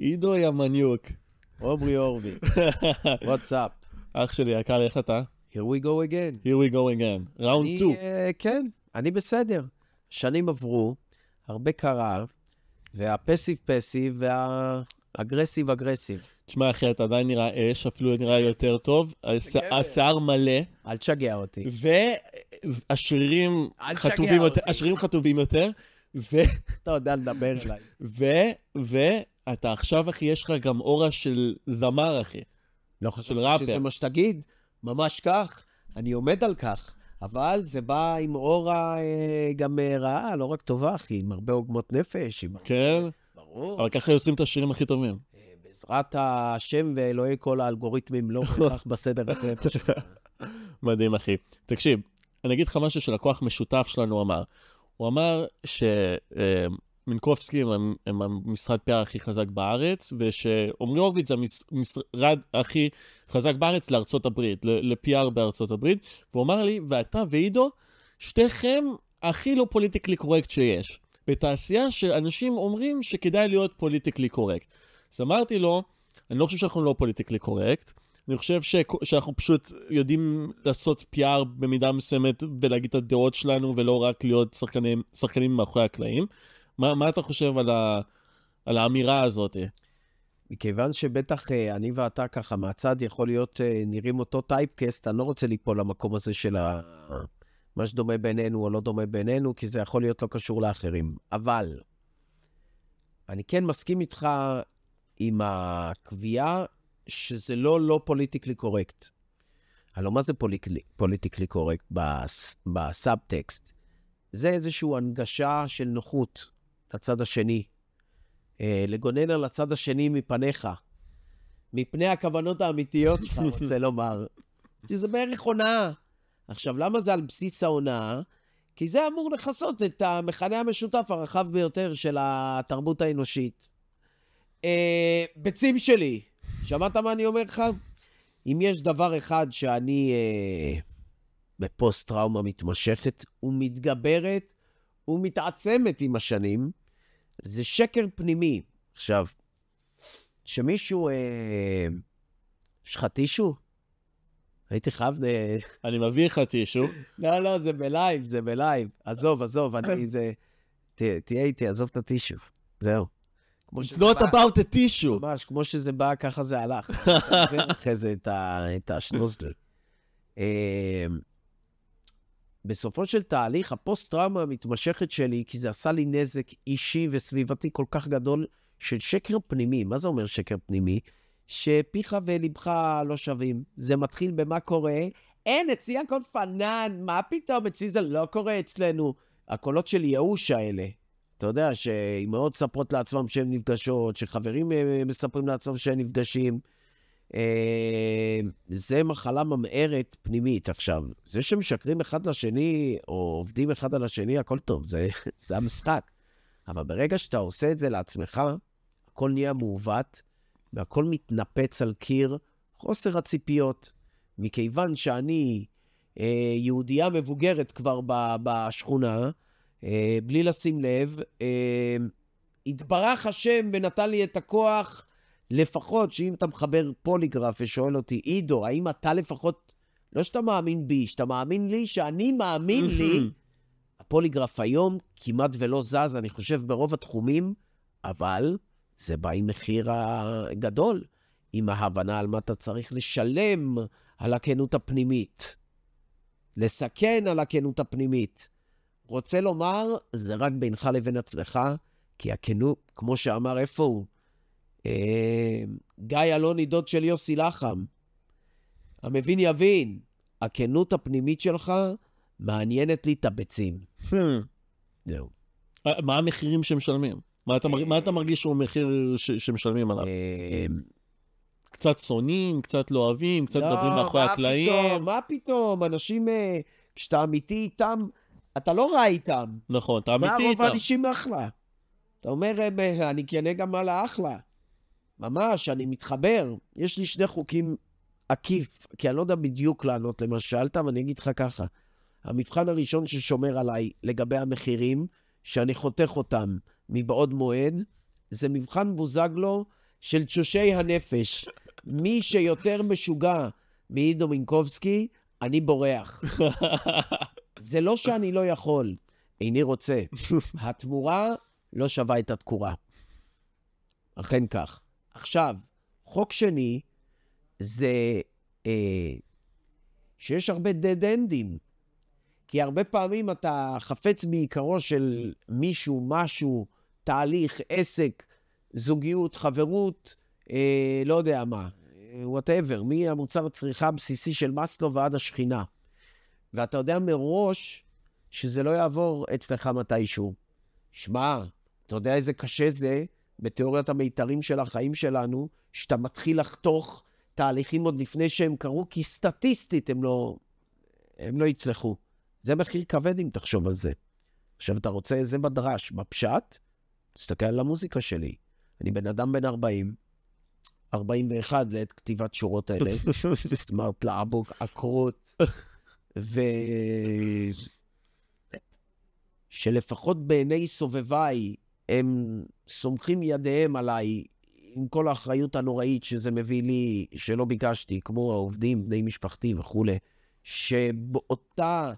עידו ימניוק. עומרי אורבי. What's up? אח שלי, יקר, איך אתה? Here we go again. Here we go again. ראונד 2. כן, אני בסדר. שנים עברו, הרבה קרה, והפסיב פסיב והאגרסיב אגרסיב. תשמע, אחי, אתה עדיין נראה אש, אפילו נראה יותר טוב. השיער מלא. אל תשגע אותי. והשרירים חטובים יותר. אתה יודע לדבר אליי. ואתה עכשיו, אחי, יש לך גם אורה של זמר, אחי. לא חושב שזה מה שתגיד, ממש כך, אני עומד על כך, אבל זה בא עם אורה גם רעה, לא רק טובה, אחי, עם הרבה עוגמות נפש. כן? ברור. אבל ככה יוצאים את השירים הכי טובים. בעזרת השם ואלוהי כל האלגוריתמים, לא כך בסדר הזה. מדהים, אחי. תקשיב, אני אגיד לך משהו שלקוח משותף שלנו אמר. הוא אמר שמינקובסקי הם המשרד PR הכי חזק בארץ, ושעומרי אורביץ זה המשרד הכי חזק בארץ לארצות הברית, ל-PR בארצות הברית, והוא אמר לי, ואתה ועידו, שתיכם הכי לא פוליטיקלי קורקט שיש. בתעשייה שאנשים אומרים שכדאי להיות פוליטיקלי קורקט. אז אמרתי לו, אני לא חושב שאנחנו לא פוליטיקלי קורקט, אני חושב שאנחנו פשוט יודעים לעשות PR במידה מסוימת ולהגיד את הדעות שלנו, ולא רק להיות שחקנים מאחורי הקלעים. מה אתה חושב על האמירה הזאת? מכיוון שבטח אני ואתה ככה מהצד יכול להיות נראים אותו טייפקסט, אני לא רוצה ליפול למקום הזה של מה שדומה בינינו או לא דומה בינינו, כי זה יכול להיות לא קשור לאחרים. אבל אני כן מסכים איתך עם הקביעה שזה לא פוליטיקלי קורקט. הלוא מה זה פוליטיקלי קורקט בסאבטקסט? זה איזושהי הנגשה של נוחות לצד השני. לגונן על הצד השני מפניך. מפני הכוונות האמיתיות שלך, רוצה לומר. כי זה בערך הונאה. עכשיו, למה זה על בסיס ההונאה? כי זה אמור לחסות את המכנה המשותף הרחב ביותר של התרבות האנושית. ביצים שלי, שמעת מה אני אומר לך? אם יש דבר אחד שאני בפוסט-טראומה מתמשכת ומתגברת ומתעצמת עם השנים, זה שקר פנימי. עכשיו, שמישהו... יש לך טישו? הייתי חייב... אני מביא לך טישו. לא, זה בלייב, זה בלייב. עזוב, אני זה... תהיה איתי, עזוב את הטישו. זהו. It's not about a tissue. ממש, כמו שזה בא, ככה זה הלך. זה אחרי זה את השנוזל. בסופו של תהליך, הפוסט-טראומה המתמשכת שלי, כי זה עשה לי נזק אישי וסביבתי כל כך גדול, של שקר פנימי. מה זה אומר שקר פנימי? שפיך ולבך לא שווים. זה מתחיל במה קורה. אין, אצלי הכל פנן, מה פתאום? אצלי זה לא קורה אצלנו. הקולות של ייאוש האלה. אתה יודע, שאימהות ספרות לעצמם שהן נפגשות, שחברים מספרים לעצמם שהן נפגשים. זה מחלה ממארת פנימית. עכשיו, זה שמשקרים אחד לשני, או עובדים אחד על השני, הכל טוב, זה המשחק. אבל ברגע שאתה עושה את זה לעצמך, הכל נהיה מעוות, והכל מתנפץ על קיר חוסר הציפיות. מכיוון שאני יהודייה מבוגרת כבר בשכונה, בלי לשים לב, התברך השם ונתן לי את הכוח, לפחות שאם אתה מחבר פוליגרף ושואל אותי, עידו, האם אתה לפחות, לא שאתה מאמין בי, שאתה מאמין לי, שאני מאמין לי, הפוליגרף היום כמעט ולא זז, אני חושב ברוב התחומים, אבל זה בא עם מחיר הגדול, עם ההבנה על מה אתה צריך לשלם על הכנות הפנימית, לסכן על הכנות הפנימית. רוצה לומר, זה רק בינך לבין עצמך, כי הכנות, כמו שאמר, איפה הוא? גיא אלוני, דוד של יוסי לחם. המבין יבין. הכנות הפנימית שלך מעניינת לי את הביצים. זהו. מה המחירים שמשלמים? מה אתה מרגיש שהוא מחיר שמשלמים עליו? קצת שונאים, קצת לא אוהבים, קצת מדברים מאחורי הקלעים. מה פתאום? אנשים, כשאתה אמיתי איתם, אתה לא רע איתם. נכון, אתה אמיתי איתם. והרוב האנשים אחלה. אתה אומר, אני כנה גם על האחלה. ממש, אני מתחבר. יש לי שני חוקים עקיף, כי אני לא יודע בדיוק לענות למה שאלת, אבל אני אגיד לך ככה. המבחן הראשון ששומר עליי לגבי המחירים, שאני חותך אותם מבעוד מועד, זה מבחן בוזגלו של תשושי הנפש. מי שיותר משוגע מעידו מינקובסקי, אני בורח. זה לא שאני לא יכול, איני רוצה. התמורה לא שווה את התקורה. אכן כך. עכשיו, חוק שני, זה שיש הרבה dead endים. כי הרבה פעמים אתה חפץ בעיקרו של מישהו, משהו, תהליך, עסק, זוגיות, חברות, לא יודע מה, whatever, מהמוצר הצריכה הבסיסי של מסלו ועד השכינה. ואתה יודע מראש שזה לא יעבור אצלך מתישהו. שמע, אתה יודע איזה קשה זה בתיאוריית המיתרים של החיים שלנו, שאתה מתחיל לחתוך תהליכים עוד לפני שהם קרו, כי סטטיסטית הם לא יצלחו. זה מחיר כבד אם תחשוב על זה. עכשיו אתה רוצה איזה מדרש, בפשט, תסתכל על המוזיקה שלי. אני בן אדם בן 40, 41 לעת כתיבת שורות האלה, סמארט לעבוק, עקרות, שלפחות בעיני סובביי, הם סומכים ידיהם עליי, עם כל האחריות הנוראית שזה מביא לי, שלא ביקשתי, כמו העובדים, בני משפחתי וכו', שבאותה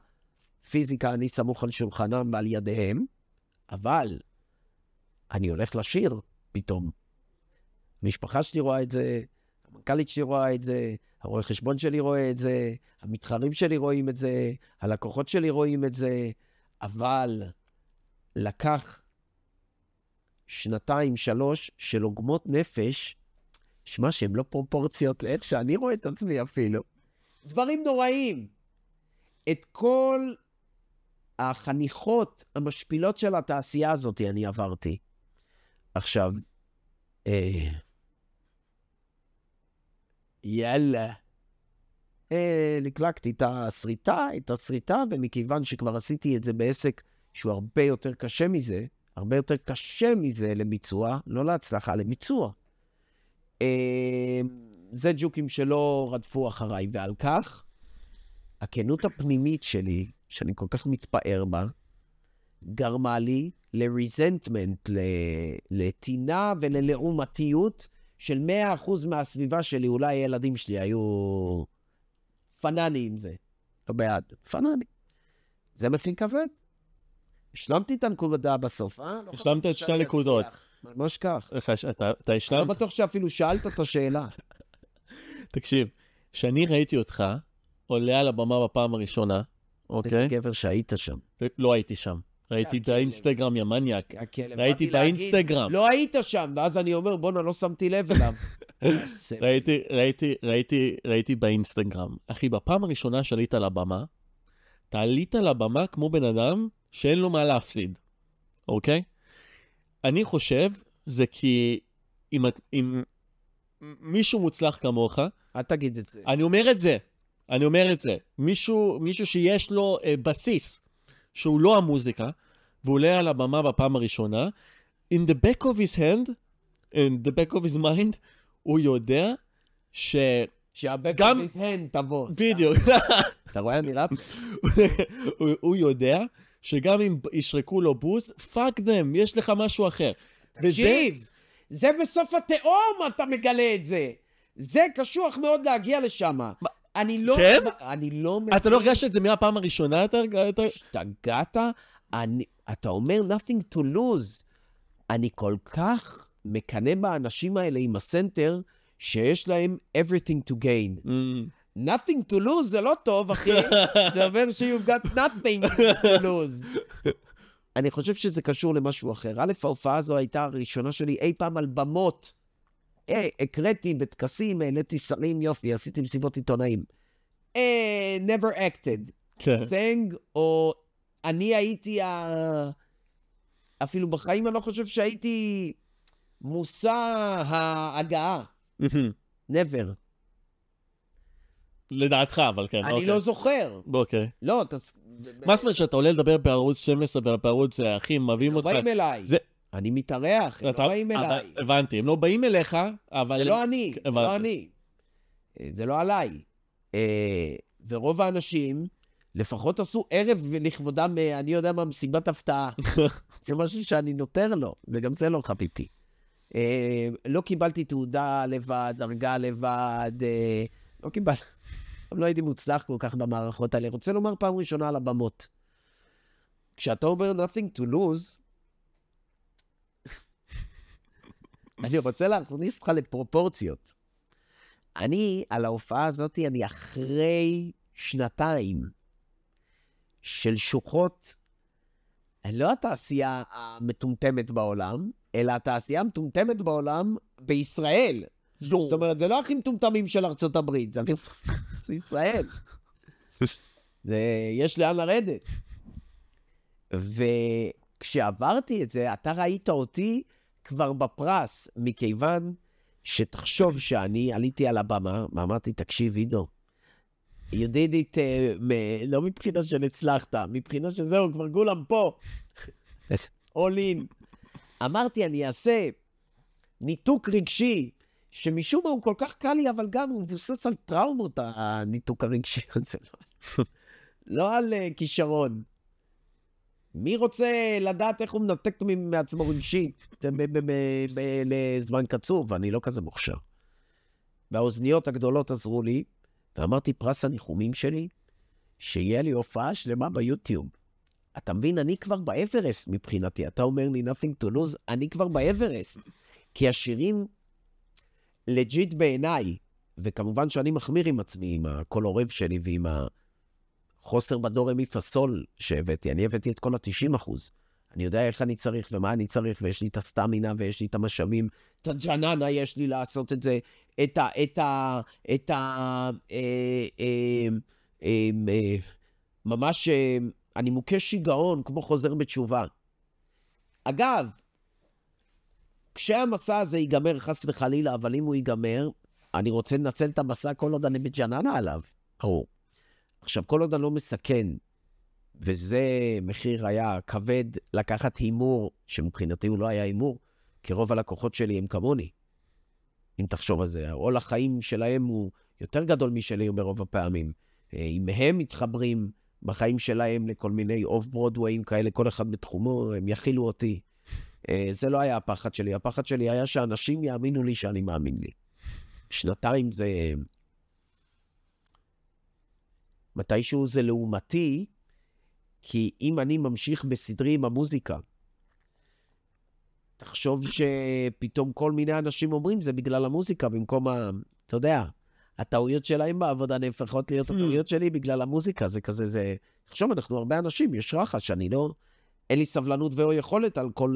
פיזיקה אני סמוך על שולחנם ועל ידיהם, אבל אני הולך לשיר פתאום. המשפחה שלי רואה את זה, המנכ"לית שלי רואה את זה, הרואה חשבון שלי רואה את זה, המתחרים שלי רואים את זה, הלקוחות שלי רואים את זה, אבל לקח 2-3 של עוגמות נפש, שמה שהם לא פרופורציות לעת שאני רואה את עצמי אפילו. דברים נוראים. את כל החניכות המשפילות של התעשייה הזאת אני עברתי. עכשיו, יאללה. לקלקתי את הסריטה, ומכיוון שכבר עשיתי את זה בעסק שהוא הרבה יותר קשה מזה, הרבה יותר קשה מזה לביצוע, לא להצלחה, לביצוע. זה ג'וקים שלא רדפו אחריי, ועל כך, הכנות הפנימית שלי, שאני כל כך מתפאר בה, גרמה לי לריזנטמנט, לטינה וללעומתיות של 100% מהסביבה שלי. אולי הילדים שלי היו פנני עם זה. לא בעד, פנני. זה מחיר כבד. השלמתי את הנקודה בסוף, לא השלמת את 2 נקודות. ממש כך. אתה השלמת? לא בטוח שאפילו שאלת את השאלה. תקשיב, כשאני ראיתי אותך עולה על הבמה בפעם הראשונה, אוקיי? איזה גבר שהיית שם. לא הייתי שם. ראיתי באינסטגרם, יא מניאק. ראיתי באתי להגיד, באינסטגרם. לא היית שם, ואז אני אומר, בונה, לא שמתי לב אליו. ראיתי באינסטגרם. אחי, בפעם הראשונה שעלית על הבמה, אתה עלית על הבמה כמו בן אדם שאין לו מה להפסיד, אוקיי? אני חושב, זה כי אם מישהו מוצלח כמוך, אל תגיד את זה. אני אומר את זה. מישהו שיש לו בסיס, שהוא לא המוזיקה, והוא עולה על הבמה בפעם הראשונה, in the back of his hand, in the back of his mind, הוא יודע שהback of his hand תבוא. בדיוק. אתה רואה, נראה? הוא יודע שגם אם ישרקו לו בוז, fuck them, יש לך משהו אחר. תקשיב, זה בסוף התאום אתה מגלה את זה. זה קשוח מאוד להגיע לשם. אני לא... כן? אני לא... אתה לא הרגשת את זה מהפעם הראשונה? השתגעת? אתה אומר nothing to lose. אני כל כך מקנה באנשים האלה עם הסנטר, שיש להם everything to gain. nothing to lose זה לא טוב, אחי. זה אומר you've got nothing to lose. אני חושב שזה קשור למשהו אחר. א', ההופעה הזו הייתה הראשונה שלי אי פעם על במות. הקראתי בטקסים, העליתי שרים, יופי, עשיתי מסיבות עיתונאים. never acted. סנג, או אני הייתי אפילו בחיים אני לא חושב שהייתי מושא ההגעה. never. לדעתך, אבל כן. אני לא זוכר. אוקיי. לא, מה זאת אומרת שאתה עולה לדבר בערוץ 12 ובערוץ אחי, מביאים אותך? לא באים אליי. אני מתארח, הם לא באים אליי. הבנתי, הם לא באים אליך, אבל... זה לא אני, זה לא אני. זה לא עליי. ורוב האנשים לפחות עשו ערב לכבודם, אני יודע מה, מסיבת הפתעה. זה משהו שאני נותר לו, וגם זה לא חביתי. לא קיבלתי תעודה לבד, דרגה לבד, לא קיבלתי, לא הייתי מוצלח כל כך במערכות האלה. רוצה לומר פעם ראשונה על הבמות. כשאתה אומר nothing to lose, אני רוצה להכניס אותך לפרופורציות. אני, על ההופעה הזאת, אני אחרי שנתיים של שוחות, לא התעשייה המטומטמת בעולם, אלא התעשייה המטומטמת בעולם בישראל. זאת אומרת, זה לא הכי מטומטמים של ארצות הברית, זה הכי בישראל. יש לאן לרדת. וכשעברתי את זה, אתה ראית אותי כבר בפרס, מכיוון שתחשוב שאני עליתי על הבמה, ואמרתי, תקשיב, עידו, you did it, לא מבחינה שנצלחת, מבחינה שזהו, כבר גולם פה. all in. אמרתי, אני אעשה ניתוק רגשי, שמשום מה הוא כל כך קל לי, אבל גם הוא מבוסס על טראומות, הניתוק הרגשי הזה. לא על כישרון. מי רוצה לדעת איך הוא מנתק מעצמו רגשי לזמן קצוב? אני לא כזה מוכשר. והאוזניות הגדולות עזרו לי, ואמרתי, פרס הניחומים שלי, שיהיה לי הופעה שלמה ביוטיוב. אתה מבין, אני כבר באברסט מבחינתי. אתה אומר לי, nothing to lose, אני כבר באברסט. כי השירים לג'יט בעיניי, וכמובן שאני מחמיר עם עצמי, עם הקול עורב שלי ועם החוסר בדור מי פסול שהבאתי. אני הבאתי את כל ה-90%. אני יודע איך אני צריך ומה אני צריך, ויש לי את הסטמינה ויש לי את המשאבים, את הג'ננה יש לי לעשות את זה, ממש, אני מוכה שיגעון כמו חוזר בתשובה. אגב, כשהמסע הזה ייגמר חס וחלילה, אבל אם הוא ייגמר, אני רוצה לנצל את המסע כל עוד אני בג'ננה עליו. עכשיו, כל עוד אני לא מסכן, וזה מחיר היה כבד לקחת הימור, שמבחינתי הוא לא היה הימור, כי רוב הלקוחות שלי הם כמוני. אם תחשוב על זה, העול החיים שלהם הוא יותר גדול משלי ברוב הפעמים. אם הם מתחברים בחיים שלהם לכל מיני אוף ברודוויים כאלה, כל אחד בתחומו, הם יכילו אותי. זה לא היה הפחד שלי. הפחד שלי היה שאנשים יאמינו לי שאני מאמין לי. שנתיים זה... מתישהו זה לעומתי, כי אם אני ממשיך בסדרי עם המוזיקה, תחשוב שפתאום כל מיני אנשים אומרים, זה בגלל המוזיקה, במקום אתה יודע, הטעויות שלהם בעבודה נהפכות להיות הטעויות שלי בגלל המוזיקה, זה כזה, זה... תחשוב, אנחנו הרבה אנשים, יש רחש, אני לא... אין לי סבלנות ואו יכולת על כל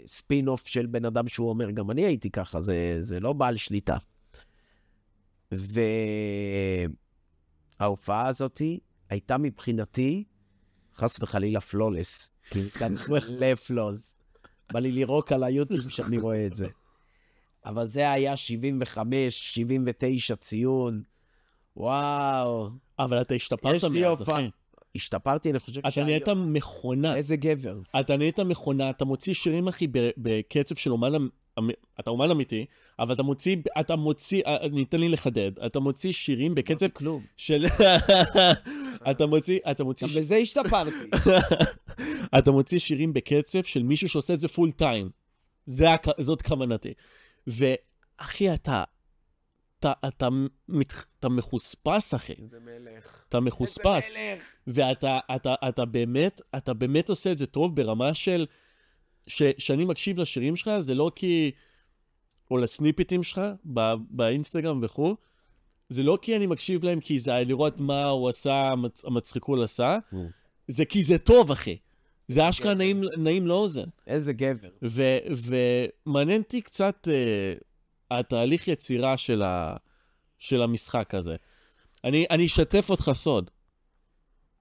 ספין-אוף של בן אדם שהוא אומר, גם אני הייתי ככה, זה לא בעל שליטה. וההופעה הזאת הייתה מבחינתי, חס וחלילה פלולס, כי כאן לפלוז. בא לי לירוק על היוטיוב שאני רואה את זה. אבל זה היה 75, 79 ציון. וואו. אבל אתה השתפרת מאז, אחי. השתפרתי, אני חושב אתה נהיית מכונה. איזה גבר. אתה נהיית מכונה, אתה מוציא שירים, אחי, בקצב של אומן, אתה אומן אמיתי, אבל אתה מוציא, ניתן לי לחדד, אתה מוציא שירים בקצב כלום. של... אתה מוציא... גם בזה השתפרתי. אתה מוציא שירים בקצב של מישהו שעושה את זה פול טיים. זאת כוונתי. ואחי, אתה מחוספס, אחי. זה מלך. אתה מחוספס. זה מלך. ואתה באמת עושה את זה טוב ברמה של... שאני מקשיב לשירים שלך, זה לא כי... או לסניפיטים שלך, באינסטגרם וכו'. זה לא כי אני מקשיב להם כי זה לראות מה הוא עשה, המצחיקול עשה. זה כי זה טוב, אחי. זה אשכרה נעים לאוזן. איזה גבר. ומעניין אותי קצת התהליך יצירה של המשחק הזה. אני אשתף אותך סוד.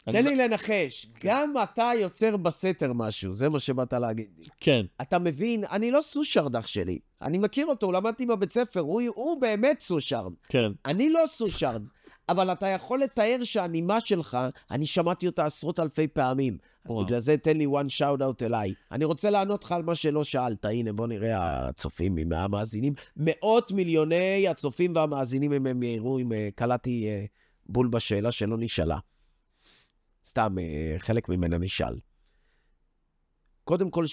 תן לי לנחש, גם אתה יוצר בסתר משהו, זה מה שבאת להגיד לי. כן. אתה מבין, אני לא סושרד אח שלי. אני מכיר אותו, למדתי בבית ספר, הוא באמת סושרד. כן. אני לא סושרד, אבל אתה יכול לתאר שהנימה שלך, אני שמעתי אותה עשרות אלפי פעמים. אז בגלל זה תן לי one shout out אליי. אני רוצה לענות לך על מה שלא שאלת. הנה, בוא נראה הצופים המאזינים. מאות מיליוני הצופים והמאזינים הם יראו אם קלטתי בול בשאלה שלא נשאלה. סתם, חלק ממנה נשאל. קודם כל,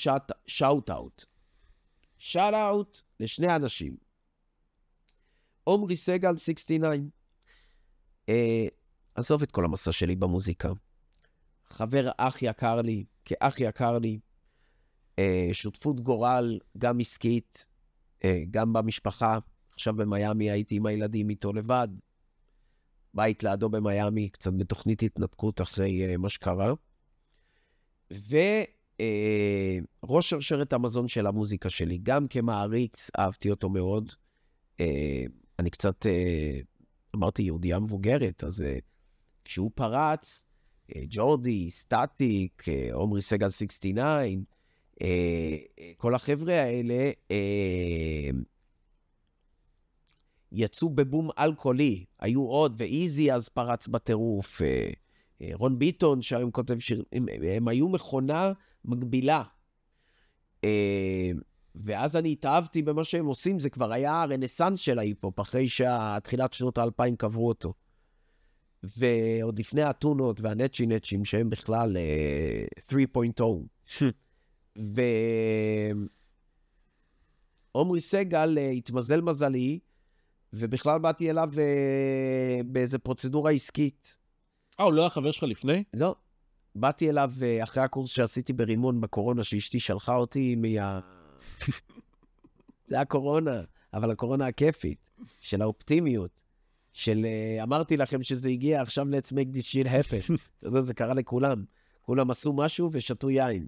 שאוט אאוט שאט אאוט לשני אנשים. עומרי סגל, 69. עזוב את כל המסע שלי במוזיקה. חבר אח יקר לי, כאח יקר לי. שותפות גורל, גם עסקית, גם במשפחה. עכשיו במיימי הייתי עם הילדים איתו לבד. בית לידו במיימי, קצת בתוכנית התנתקות אחרי מה שקרה. וראש שרשרת המזון של המוזיקה שלי, גם כמעריץ, אהבתי אותו מאוד. אני קצת, אמרתי, יהודייה מבוגרת, אז כשהוא פרץ, ג'ורדי, סטטיק, עומרי סגל 69, כל החבר'ה האלה יצאו בבום אלכוהולי, היו עוד, ואיזי אז פרץ בטירוף, רון ביטון שהיום כותב שיר, הם היו מכונה מקבילה. ואז אני התאהבתי במה שהם עושים, זה כבר היה הרנסנס של ההיפ-הופ, אחרי שהתחילת שנות ה-2000 קברו אותו. ועוד לפני האתונות והנצ'י-נצ'ים, שהם בכלל 3.0. ועומרי סגל התמזל מזלי, ובכלל באתי אליו באיזו פרוצדורה עסקית. הוא לא היה חבר שלך לפני? לא. באתי אליו אחרי הקורס שעשיתי ברימון בקורונה, שאשתי שלחה אותי זה הקורונה, אבל הקורונה הכיפית, של האופטימיות, של אמרתי לכם שזה הגיע, עכשיו let's make this shit happen. אתה יודע, זה קרה לכולם. כולם עשו משהו ושתו יין.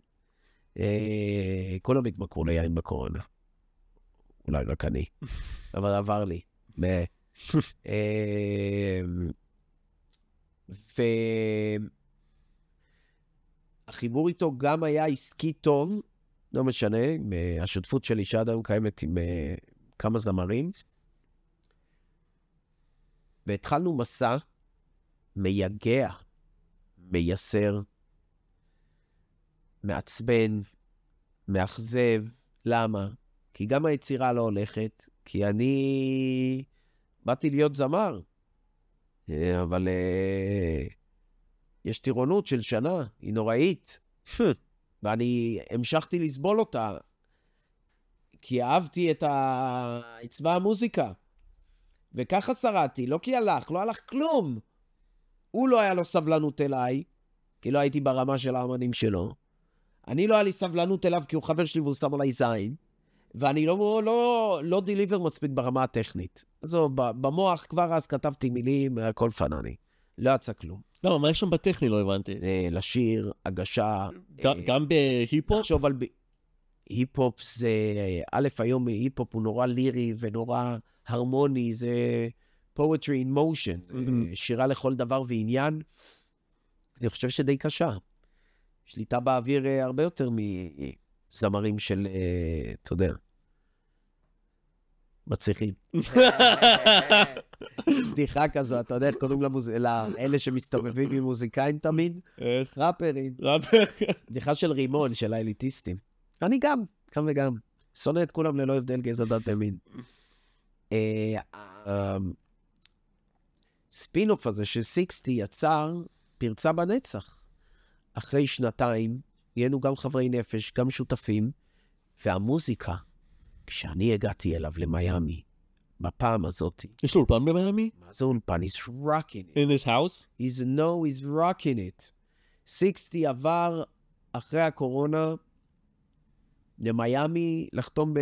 כולם התמכרו ליין בקורונה. אולי רק אני. אבל עבר לי. והחיבור איתו גם היה עסקי טוב, לא משנה, השותפות שלי שעד היום קיימת עם כמה זמרים, והתחלנו מסע מייגע, מייסר, מעצבן, מאכזב. למה? כי גם היצירה לא הולכת, כי אני באתי להיות זמר, אבל יש טירונות של שנה, היא נוראית, ואני המשכתי לסבול אותה, כי אהבתי את צבא המוזיקה, וככה שרדתי, לא כי לא הלך כלום. הוא לא היה לו סבלנות אליי, כי לא הייתי ברמה של האמנים שלו. אני לא היה לי סבלנות אליו, כי הוא חבר שלי והוא שם עליי זין, ואני לא דיליבר מספיק ברמה הטכנית. אז במוח כבר אז כתבתי מילים, הכל פנני. לא יצא כלום. לא, מה יש שם בטכני? לא הבנתי. לשיר, הגשה. גם בהיפ-הופ? תחשוב על היפ-הופ זה, א', היום היפ-הופ הוא נורא לירי ונורא הרמוני, זה poetry in motion, שירה לכל דבר ועניין. אני חושב שדי קשה. שליטה באוויר הרבה יותר מזמרים של, אתה יודע, מצליחים. בדיחה כזו, אתה יודע, איך קוראים לאלה שמסתובבים עם מוזיקאים תמיד? איך? ראפרים. בדיחה של רימון, של האליטיסטים. אני גם וגם. שונא את כולם ללא הבדל גזע דת ומין. ספינוף הזה של 60 יצר פרצה בנצח. אחרי שנתיים, היינו גם חברי נפש, גם שותפים, והמוזיקה, כשאני הגעתי אליו למיימי, בפעם הזאת. יש לו אולפן במיימי? מה זה אולפן? He's rocking it. In his house? He's rocking it. 60 עבר אחרי הקורונה למיימי לחתום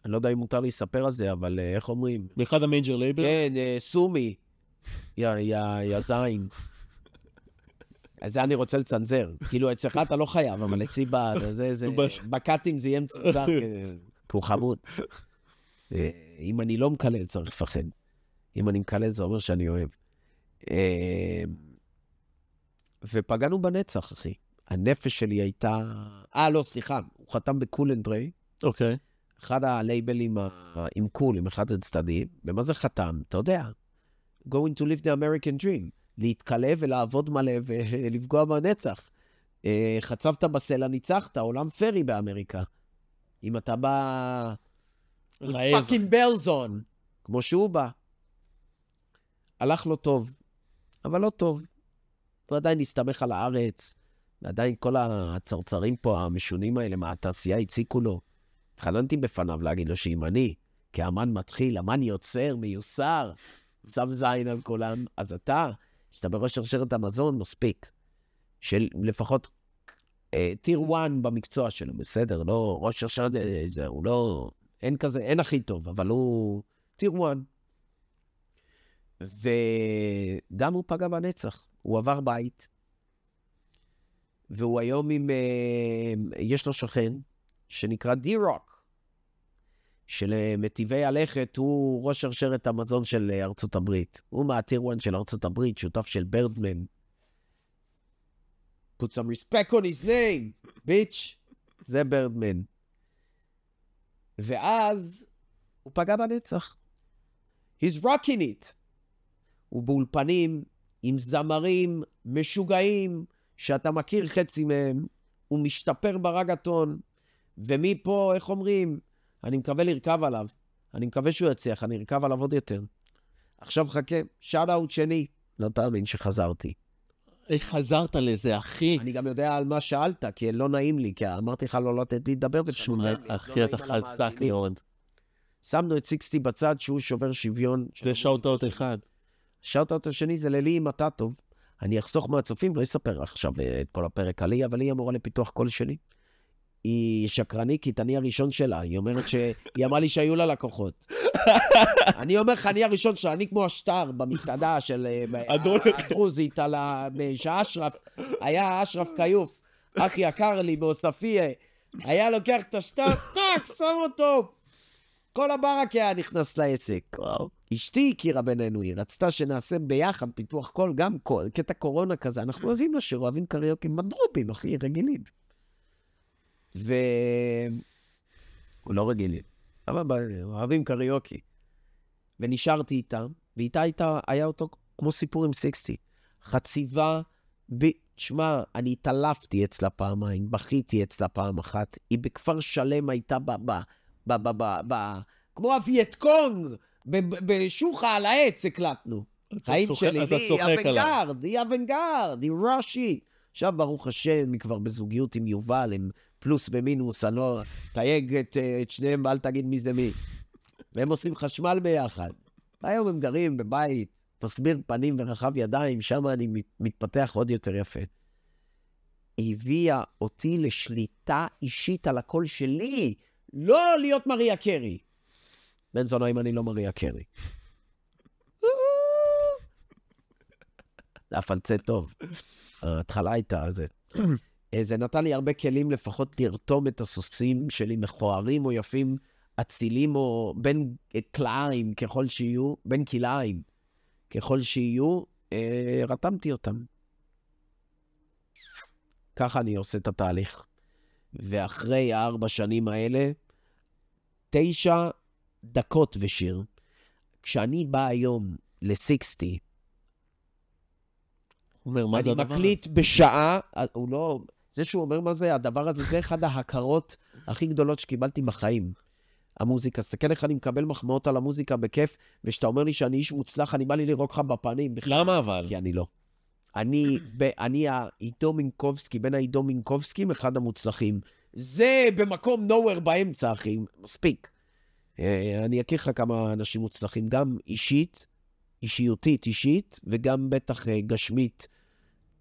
אני לא יודע אם מותר לספר על זה, אבל איך אומרים? באחד המייג'ר לייבל? כן, סומי. יא זין. אז זה אני רוצה לצנזר. כאילו, אצלך אתה לא חייב, אבל אצלי בקאטים זה יהיה מצונזר, כי הוא חמוד. אם אני לא מקלל, צריך לפחד. אם אני מקלל, זה אומר שאני אוהב. ופגענו בנצח, אחי. הנפש שלי הייתה... לא, סליחה. הוא חתם בקול אנד דריי. אוקיי. אחד הלייבלים עם קול, עם אחד הצדדים. ומה זה חתם? אתה יודע. Going to live the American dream. להתקלב ולעבוד מלא ולפגוע בנצח. חצבת בסלע, ניצחת, עולם פרי באמריקה. אם אתה בא... פאקינג בלזון, כמו שהוא בא. הלך לו טוב, אבל לא טוב. הוא עדיין הסתמך על הארץ, ועדיין כל הצרצרים פה, המשונים האלה, מהתעשייה הציקו לו. התחננתי בפניו להגיד לו שאם אני, כאמן מתחיל, אמן יוצר, מיוסר, שם זין על כולם, אז אתה, שאתה בראש שרשרת המזון, מספיק. של לפחות טיר 1 במקצוע שלו, בסדר, לא ראש שרשרת, הוא לא, אין כזה, אין הכי טוב, אבל הוא טיר 1. וגם הוא פגע בנצח, הוא עבר בית, והוא היום עם, יש לו שכן, שנקרא D-Rock, של מטיבי הלכת, הוא ראש שרשרת המזון של ארצות הברית. הוא מהטיר 1 של ארצות הברית, שותף של ברדמן. Put some respect on his name, bitch. זה ברדמן. ואז הוא פגע בנצח. He's rocking it. הוא באולפנים עם זמרים משוגעים, שאתה מכיר חצי מהם, הוא משתפר ברגטון, ומפה, איך אומרים? אני מקווה לרכב עליו. אני מקווה שהוא יצליח, אני ארכב עליו עוד יותר. עכשיו חכה, שאט אאוט שני. לא תאמין שחזרתי. איך חזרת לזה, אחי? אני גם יודע על מה שאלת, כי לא נעים לי, כי אמרתי לך לא לתת לי לדבר. שמע, אחי, אתה חזק מאוד. שמנו את 60 בצד שהוא שובר שוויון. זה שאוט-אוט אחד. שאוט-אוט השני זה ללי אם אתה טוב. אני אחסוך מהצופים, לא אספר עכשיו את כל הפרק עלי, אבל היא אמורה לפיתוח קול שלי. היא שקרניקית, אני הראשון שלה. היא אומרת היא אמרה לי שהיו לה לקוחות. אני אומר לך, אני הראשון שלה, אני כמו השטר במסעדה של הדרוזית, שאשרף, היה אשרף קיוף, אח יקר לי באוספיה, היה לוקח את השטר, טק, שם אותו. כל הברק היה נכנס לעסק. אשתי הכירה בינינו, היא רצתה שנעשה ביחד פיתוח קול, גם קטע קורונה כזה, אנחנו אוהבים לשיר, אוהבים קריוקים, מדרובים, אחי, רגילים. לא רגילים, אבל אוהבים קריוקי. ונשארתי איתה, ואיתה היה אותו כמו סיפור עם 60. חציבה, תשמע, אני התעלפתי אצלה פעמיים, בכיתי אצלה פעם אחת, היא בכפר שלם הייתה כמו הווייטקונג, בשוחה על העץ הקלטנו. חיים שלי, היא אבנגרד, היא ראשי. עכשיו ברוך השם, היא כבר בזוגיות עם יובל, הם פלוס ומינוס, אני לא תייג את שניהם, אל תגיד מי זה מי. והם עושים חשמל ביחד. היום הם גרים בבית, מסביר פנים ורחב ידיים, שם אני מתפתח עוד יותר יפה. היא הביאה אותי לשליטה אישית על הקול שלי, לא להיות מריה קרי. בן זונו אם אני לא מריה קרי. זה הפלצה טוב. ההתחלה הייתה זה. זה נתן לי הרבה כלים לפחות לרתום את הסוסים שלי מכוערים או יפים, אצילים או בין כלאיים ככל שיהיו, בין כלאיים ככל שיהיו, רתמתי אותם. ככה אני עושה את התהליך. ואחרי 4 שנים האלה, 9 דקות ושיר. כשאני בא היום ל-60, אני מקליט בשעה, הוא לא, זה שהוא אומר מה זה, הדבר הזה, זה אחד ההכרות הכי גדולות שקיבלתי בחיים. המוזיקה, סתכל איך אני מקבל מחמאות על המוזיקה בכיף, ושאתה אומר לי שאני איש מוצלח, אני בא לי לראות לך בפנים. למה אבל? כי אני לא. אני העידו מינקובסקי, בין העידו מינקובסקים, אחד המוצלחים. זה במקום nowhere באמצע, אחי, מספיק. אני אכיר לך כמה אנשים מוצלחים, גם אישית, אישיותית אישית, וגם בטח גשמית,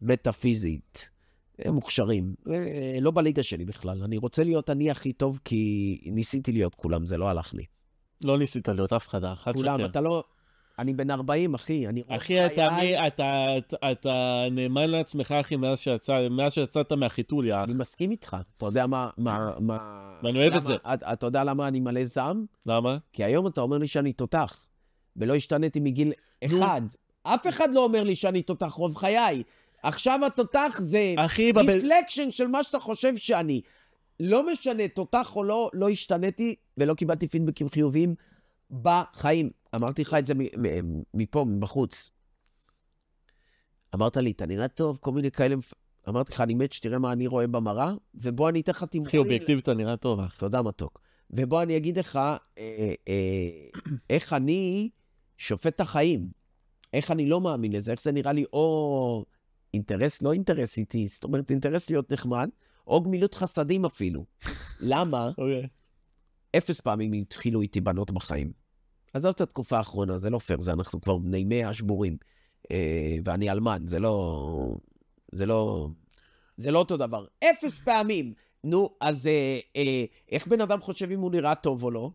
מטאפיזית. הם מוכשרים. לא בליגה שלי בכלל. אני רוצה להיות אני הכי טוב, כי ניסיתי להיות כולם, זה לא הלך לי. לא ניסית להיות אף אחד, כולם, אתה לא... אני בן 40, אחי. אחי, אתה נאמן לעצמך, אחי, מאז שיצאת מהחיתוליה. אני מסכים איתך. אתה יודע מה... ואני אוהב את זה. אתה יודע למה אני מלא זעם? למה? כי היום אתה אומר לי שאני תותח, ולא השתניתי מגיל 1. אף אחד לא אומר לי שאני תותח רוב חיי. עכשיו התותח זה דיפלקשן של מה שאתה חושב שאני. לא משנה, תותח או לא, לא השתניתי, ולא קיבלתי פידבקים חיוביים בחיים. אמרתי לך את זה מפה, מבחוץ. אמרת לי, אתה נראה טוב, כל מיני כאלה. אמרתי לך, אני מת שתראה מה אני רואה במראה, ובוא אני אתן לך תמחורים. אחי, אובייקטיב, אתה נראה טוב. תודה מתוק. ובוא אני אגיד לך, איך אני שופט את החיים. איך אני לא מאמין לזה, איך זה נראה לי, או אינטרס, לא אינטרס איתי, זאת אומרת, אינטרס להיות נחמד, או גמילות חסדים אפילו. למה? 0 פעמים התחילו איתי בנות בחיים. עזוב את התקופה האחרונה, זה לא פייר, אנחנו כבר בני 100 שבורים, ואני אלמן, זה לא אותו דבר. 0 פעמים. נו, אז איך בן אדם חושב אם הוא נראה טוב או לא?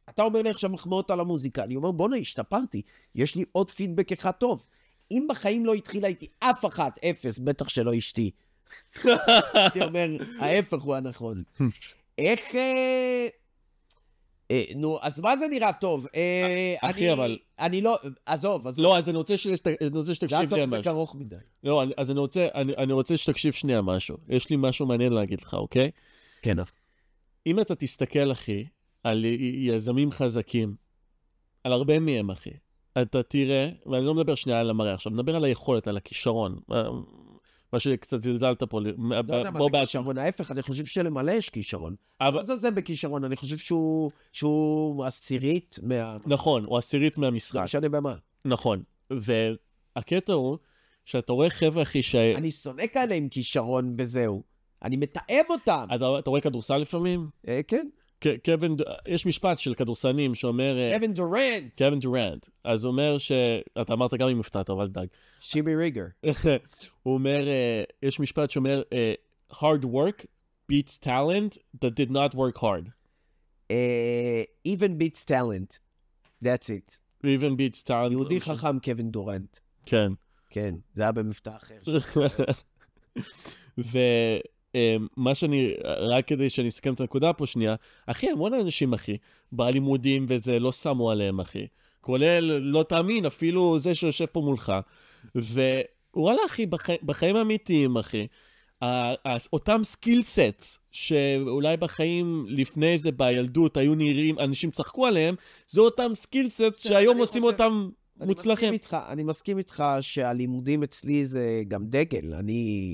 אתה אומר לי עכשיו מחמאות על המוזיקה, אני אומר, בוא השתפרתי, יש לי עוד פידבק אחד טוב. אם בחיים לא התחילה איתי אף אחת, 0, בטח שלא אשתי. אני אומר, ההפך הוא הנכון. איך... נו, אז מה זה נראה טוב? אחי, אבל... אני לא... עזוב. לא, אז אני רוצה שתקשיב לי על משהו. זה ארוך מדי. לא, אז אני רוצה שתקשיב שנייה משהו. יש לי משהו מעניין להגיד לך, אוקיי? כן. אם אתה תסתכל, אחי, על יזמים חזקים, על הרבה מהם, אחי, אתה תראה, ואני לא מדבר שנייה על המראה עכשיו, מדבר על היכולת, על הכישרון, מה שקצת זלזלת פה. לא יודע מה זה כישרון, ההפך, אני חושב שלמלא יש כישרון. זה בכישרון, אני חושב שהוא עשירית מהמשחק. נכון, הוא עשירית מהמשחק. לא משנה במה. נכון, והקטע הוא שאתה רואה חבר'ה, אחי, אני שונא כאלה עם כישרון וזהו. אני מתאב אותם. אתה רואה כדורסל לפעמים? כן. יש משפט של כדורסנים שאומר... קווין דורנט. אז הוא אומר אתה אמרת גם אם הפתעת, אבל דג. שימי ריגר. הוא אומר, יש משפט שאומר, hard work beats talent that did not work hard. Even beats talent. That's it. Even beats talent. יהודי חכם קווין דורנט. כן. כן, זה היה במבטא אחר. מה שאני, רק כדי שאני אסכם את הנקודה פה שנייה, אחי, המון אנשים, אחי, בלימודים וזה, לא שמו עליהם, אחי. כולל, לא תאמין, אפילו זה שיושב פה מולך. ווואלה, אחי, בחיים האמיתיים, אחי, אותם סקיל סטס, שאולי בחיים לפני זה, בילדות, היו נראים, אנשים צחקו עליהם, זה אותם סקיל סטס שהיום עושים אותם מוצלחים. אני מסכים איתך שהלימודים אצלי זה גם דגל.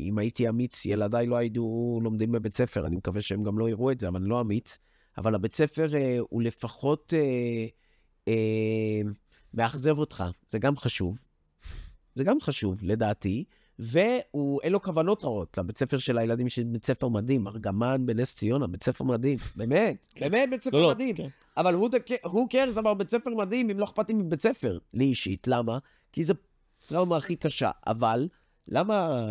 אם הייתי אמיץ, ילדיי לא היו לומדים בבית ספר. אני מקווה שהם גם לא יראו את זה, אבל אני לא אמיץ. אבל הבית ספר הוא לפחות מאכזב אותך. זה גם חשוב. זה גם חשוב, לדעתי. ואין לו כוונות רעות. לבית ספר של הילדים של בית ספר מדהים. ארגמן בנס ציונה, בית ספר מדהים. באמת, באמת בית ספר מדהים. אבל הוא קרס אמר בית ספר מדהים, אם לא אכפת מבית ספר. לי אישית, למה? כי זה טראומה הכי קשה. אבל למה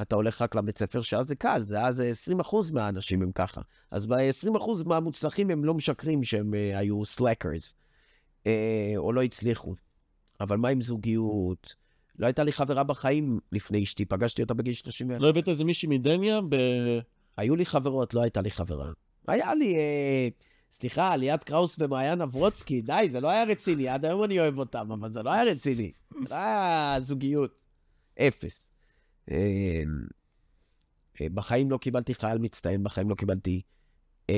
אתה הולך רק לבית ספר שאז זה קל? אז 20% מהאנשים הם ככה. אז ב-20% מהמוצלחים הם לא משקרים שהם היו סלאקרס. או לא הצליחו. אבל מה עם זוגיות? לא הייתה לי חברה בחיים לפני אשתי, פגשתי אותה בגיל 31. לא הבאת איזה מישהי מדניה? היו לי חברות, לא הייתה לי חברה. היה לי, סליחה, ליאת קראוס ומעיין אברוצקי, די, זה לא היה רציני, עד היום אני אוהב אותם, אבל זה לא היה רציני. זה לא היה זוגיות. 0. בחיים לא קיבלתי חייל מצטיין, בחיים לא קיבלתי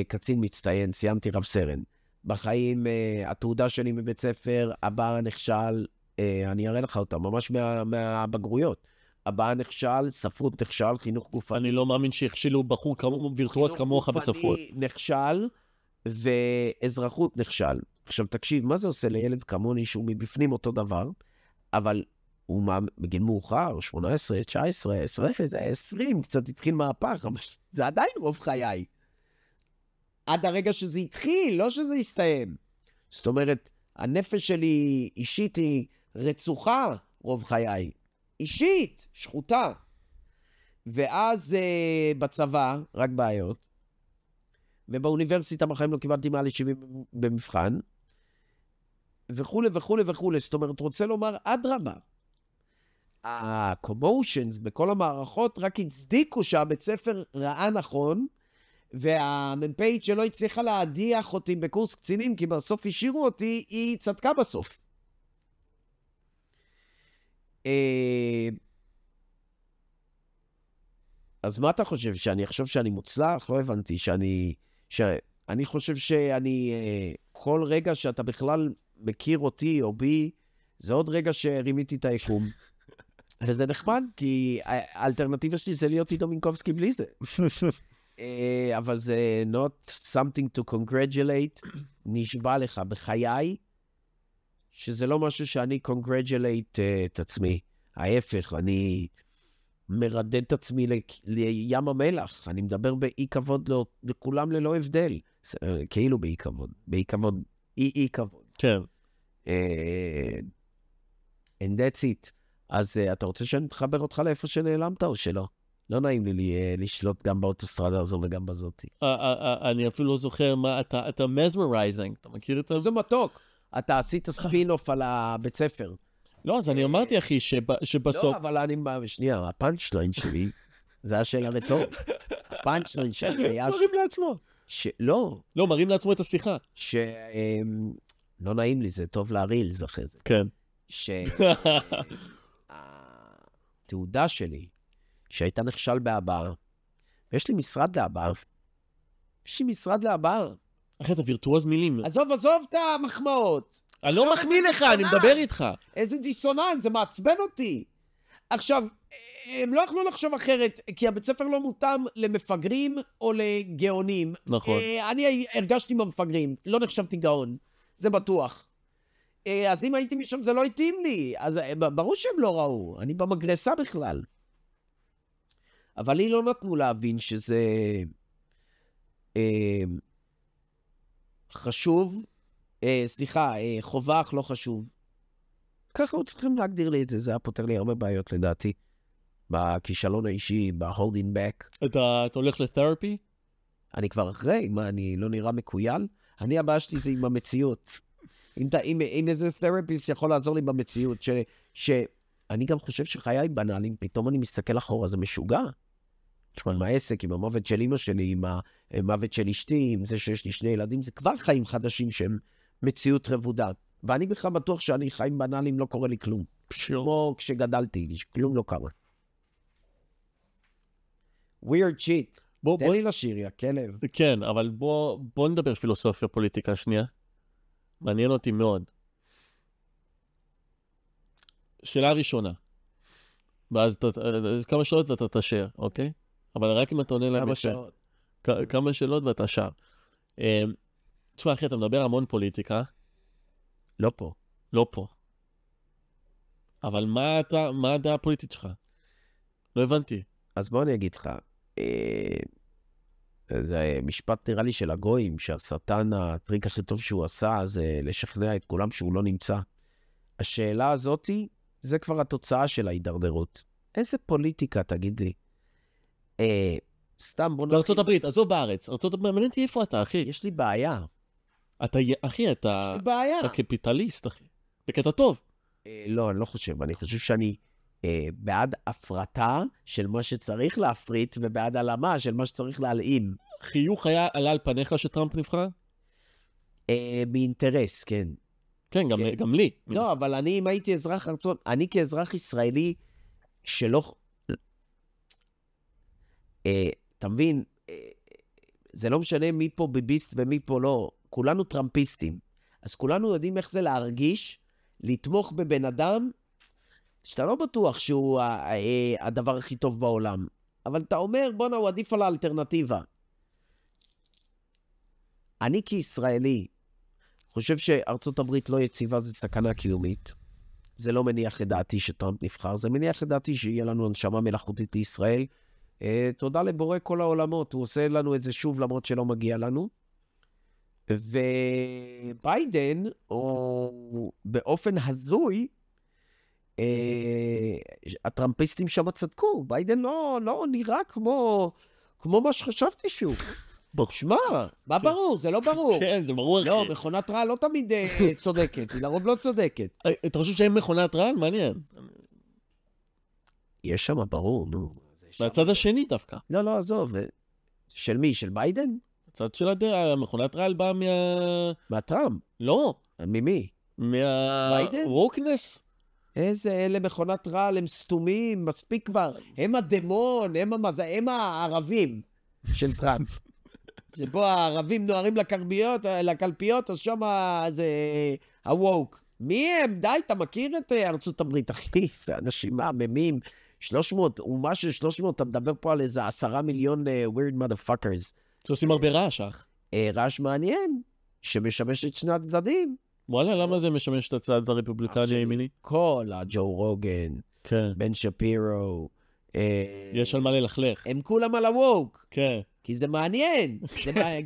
קצין מצטיין, סיימתי רב סרן. בחיים התעודה שלי מבית ספר, הבא נכשל, אני אראה לך אותה, ממש מהבגרויות. הבא נכשל, ספרות נכשל, חינוך גופני. אני לא מאמין שהכשילו בחור וירטואוז כמוך בספרות. חינוך גופני נכשל, ואזרחות נכשל. עכשיו תקשיב, מה זה עושה לילד כמוני שהוא מבפנים אותו דבר, אבל הוא בגיל מאוחר, 18, 19, 20, קצת התחיל מהפך, אבל זה עדיין רוב חיי. עד הרגע שזה התחיל, לא שזה יסתיים. זאת אומרת, הנפש שלי אישית היא רצוחה רוב חיי. אישית, שחוטה. ואז בצבא, רק בעיות. ובאוניברסיטה בחיים לא קיבלתי מעל 70 במבחן. וכו' וכו' וכו'. זאת אומרת, רוצה לומר אדרבה. הקומושנס בכל המערכות רק הצדיקו שהבית ספר ראה נכון, והמנפאית שלא הצליחה להדיח אותי בקורס קצינים, כי בסוף השאירו אותי, היא צדקה בסוף. אז מה אתה חושב? שאני חושב שאני מוצלח? לא הבנתי. אני חושב שאני, כל רגע שאתה בכלל מכיר אותי או בי, זה עוד רגע שרימיתי את היקום. וזה נחמד, כי האלטרנטיבה שלי זה להיות עידו מינקובסקי בלי זה. אבל זה not something to congratulate. נשבע לך בחיי, שזה לא משהו שאני congratulate את עצמי. ההפך, מרדד את עצמי לים המלח. אני מדבר באי כבוד לכולם ללא הבדל. כאילו באי כבוד. באי כבוד, אי כבוד. כן. And that's it. אז אתה רוצה שאני מתחבר אותך לאיפה שנעלמת או שלא? לא נעים לי לשלוט גם באוטוסטרדה הזו וגם בזאתי. אני אפילו לא זוכר מה, אתה mesmerizing, אתה מכיר את זה? זה מתוק. אתה עשית ספין-אוף על הבית ספר. לא, אז אני אמרתי, אחי, שבסוף... לא, אבל אני... שנייה, הפאנצ'ליין שלי, זה השאלה רטורית. הפאנצ'ליין שלי היה... מרים לעצמו. לא. לא, מרים לעצמו את השיחה. לא נעים לי, זה טוב להרילס אחרי זה. כן. שהתעודה שלי, שהייתה נכשל בעבר, ויש לי משרד לעבר. יש לי משרד לעבר. אחי, אתה וירטואוז מילים. עזוב את המחמאות. אני לא מחמיא לך, אני מדבר איתך. איזה דיסוננס, זה מעצבן אותי. עכשיו, הם לא יכלו לחשוב אחרת, כי הבית ספר לא מותאם למפגרים או לגאונים. נכון. אני הרגשתי במפגרים, לא נחשבתי גאון, זה בטוח. אז אם הייתי משם זה לא התאים לי, אז ברור שהם לא ראו, אני במגרסה בכלל. אבל לי לא נתנו להבין שזה חשוב, חובה אך לא חשוב. ככה לא צריכים להגדיר לי את זה, זה היה פותר לי הרבה בעיות לדעתי. בכישלון האישי, ב-holding back. אתה הולך לתרפי? אני כבר אחרי, מה, אני לא נראה מקוייל? הבעיה שלי זה עם המציאות. אם איזה תרפיסט יכול לעזור לי במציאות, שאני גם חושב שחיי בנאליים, פתאום אני מסתכל אחורה, זה משוגע. עם העסק, עם המוות של אמא שלי, עם המוות של אשתי, עם זה שיש לי 2 ילדים, זה כבר חיים חדשים שהם מציאות רבודה. ואני בכלל בטוח שאני חיים בנאליים, לא קורה לי כלום. כמו כשגדלתי, כלום לא קרה. weird shit. תן לי לשיר, יא כלב. כן, אבל בוא נדבר פילוסופיה פוליטיקה שנייה. מעניין אותי מאוד. שאלה ראשונה. ואז כמה שאלות ואתה תשאר, אוקיי? אבל רק אם אתה עונה להם... כמה שאלות ואתה שר. תשמע, אחי, אתה מדבר המון פוליטיקה. לא פה. לא פה. אבל מה הדעה הפוליטית שלך? לא הבנתי. אז בוא אני אגיד לך. זה משפט נראה לי של הגויים, שהשטן, הטריק הכי טוב שהוא עשה, זה לשכנע את כולם שהוא לא נמצא. השאלה הזאת, זה כבר התוצאה של ההידרדרות. איזה פוליטיקה, תגיד לי? סתם, בוא נתחיל. בארצות הברית, עזוב בארץ. ארצות הברית, מעניין אותי איפה אתה, אחי. יש לי בעיה. אחי, אתה... יש לי בעיה. אתה קפיטליסט, אחי. בקטע טוב. לא, אני לא חושב. אני חושב שאני בעד הפרטה של מה שצריך להפריט, ובעד הלמה של מה שצריך להלאים. חיוך היה עלה על פניך שטראמפ נבחר? באינטרס, כן. כן, גם לי. לא, אבל אם הייתי אזרח ארצות, אני כאזרח ישראלי שלא... אתה מבין, זה לא משנה מי פה ביביסט ומי פה לא. כולנו טראמפיסטים. אז כולנו יודעים איך זה להרגיש, לתמוך בבן אדם, שאתה לא בטוח שהוא הדבר הכי טוב בעולם. אבל אתה אומר, בוא הוא עדיף על האלטרנטיבה. אני כישראלי, חושב שארצות הברית לא יציבה, זה סכנה קיומית. זה לא מניח לדעתי שטראמפ נבחר, זה מניח לדעתי שיהיה לנו הנשמה מלאכותית לישראל. תודה לבורא כל העולמות, הוא עושה לנו את זה שוב למרות שלא מגיע לנו. וביידן, או באופן הזוי, הטראמפיסטים שם צדקו. ביידן לא נראה כמו מה שחשבתי שהוא. שמע, מה ברור? זה לא ברור. כן, זה ברור. לא, מכונת רעל לא תמיד צודקת, היא לרוב לא צודקת. אתה חושב שאין מכונת רעל? מעניין. יש שם, ברור, נו. מהצד השני דווקא. לא, עזוב. של מי? של ביידן? הצד של הדעה, מכונת רעל באה מהטראמפ. לא. ממי? ביידן? ווקנס. איזה אלה מכונת רעל, הם סתומים, מספיק כבר. הם הדמון, הם הערבים של טראמפ. שבו הערבים נוערים לקלפיות, אז שם זה הווק. מי הם? די, אתה מכיר את ארצות הברית, אחי? זה אנשים מהממים. 300, אומה של 300, אתה מדבר פה על איזה 10 מיליון weird motherfuckers. שעושים הרבה רעש, אח. רעש מעניין, שמשמש את שני הצדדים. וואלה, למה זה משמש את הצד הרפובליקני הימיני? כל הג'ו רוגן, בן שפירו, יש על מה ללכלך. הם כולם על הווק. כן. כי זה מעניין,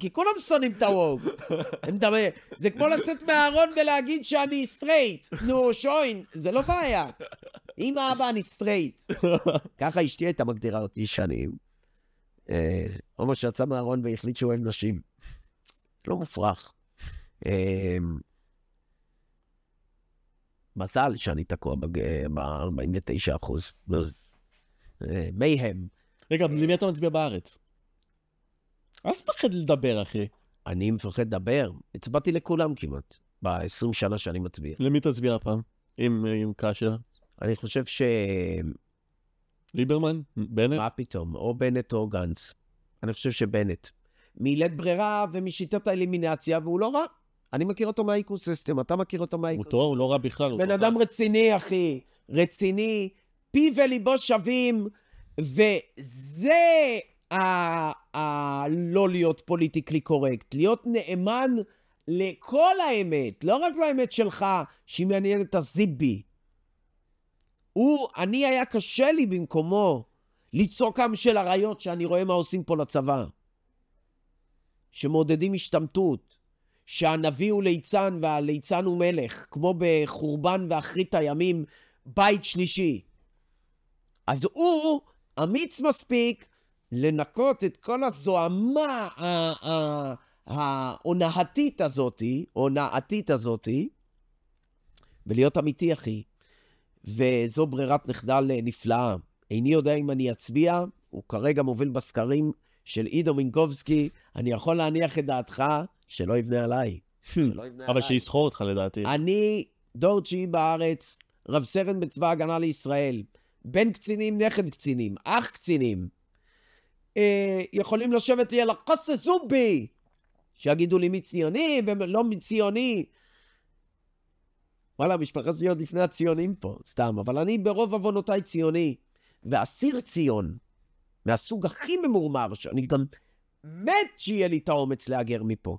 כי כולם שונאים את הווק. זה כמו לצאת מהארון ולהגיד שאני סטרייט. נו, שוין, זה לא בעיה. אמא, אבא, אני סטרייט. ככה אשתי הייתה מגדירה אותי שנים. הומו שיצא מהארון והחליט שהוא אוהב נשים. לא מופרך. מזל שאני תקוע ב-49%. מייהם. רגע, למי אתה מצביע בארץ? אל תפחד לדבר, אחי. אני מפחד לדבר. הצבעתי לכולם כמעט. ב-20 שנה שאני מצביע. למי תצביע הפעם? עם קשר? אני חושב ליברמן? בנט? מה פתאום? או בנט או גנץ. אני חושב שבנט. מילת ברירה ומשיטת האלימינציה, והוא לא רע. אני מכיר אותו מהאיקוסיסטם, אתה מכיר אותו מהאיקוסיסטם. הוא לא רע בכלל. בן אדם רציני, אחי. רציני. פי וליבו שווים, וזה לא להיות פוליטיקלי קורקט. להיות נאמן לכל האמת, לא רק לאמת שלך, שהיא מעניינת את הזיבי. אני היה קשה לי במקומו לצעוקם של הריות שאני רואה מה עושים פה לצבא. שמעודדים השתמטות, שהנביא הוא ליצן והליצן הוא מלך, כמו בחורבן ואחרית הימים, בית שלישי. אז הוא אמיץ מספיק לנקות את כל הזוהמה העונתית הזאת, ולהיות אמיתי, אחי. וזו ברירת מחדל נפלאה. איני יודע אם אני אצביע, הוא כרגע מוביל בסקרים של עידו מינקובסקי, אני יכול להניח את דעתך שלא יבנה עליי. אבל שיסחור אותך לדעתי. אני דור תשיעי בארץ, רב סרן בצבא הגנה לישראל, בן קצינים, נכד קצינים, אח קצינים. יכולים לשבת לי על הקוס זובי, שיגידו לי מי ציוני ולא מי ציוני. וואלה, המשפחה שלי עוד לפני הציונים פה, סתם. אבל אני ברוב עוונותיי ציוני, ואסיר ציון, מהסוג הכי ממורמר, שאני גם מת שיהיה לי את האומץ להגר מפה.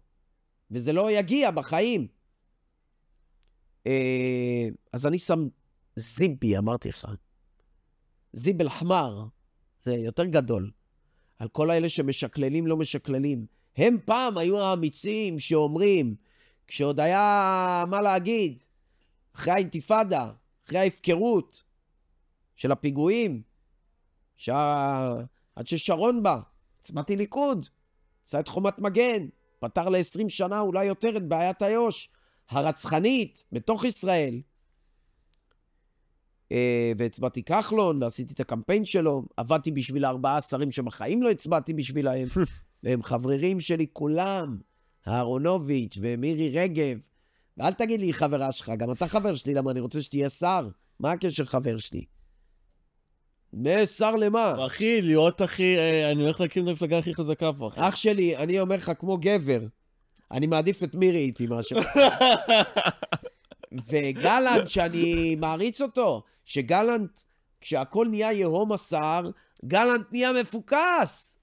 וזה לא יגיע בחיים. אז אני שם זיבי, אמרתי לך. זיב אל-חמר, זה יותר גדול. על כל האלה שמשקללים, לא משקללים. הם פעם היו האמיצים שאומרים, כשעוד היה מה להגיד, אחרי האינתיפאדה, אחרי ההפקרות של הפיגועים, עד ששרון בא, הצבעתי ליכוד, עשה את חומת מגן, פתר ל-20 שנה, אולי יותר, את בעיית איו"ש, הרצחנית, בתוך ישראל. והצבעתי כחלון, ועשיתי את הקמפיין שלו, עבדתי בשביל 4 שרים שבחיים לא הצבעתי בשבילהם, והם חברים שלי כולם, אהרונוביץ' ומירי רגב, ואל תגיד לי חברה שלך, גם אתה חבר שלי, למה אני רוצה שתהיה שר? מה הקשר חבר שלי? שר למה? אחי, להיות אחי, אני הולך להקים את המפלגה הכי חזקה פה, אחי. אח שלי, אני אומר לך כמו גבר, אני מעדיף את מירי איתי משהו. וגלנט, שאני מעריץ אותו, שגלנט, כשהכל נהיה יהום השר, גלנט נהיה מפוקס.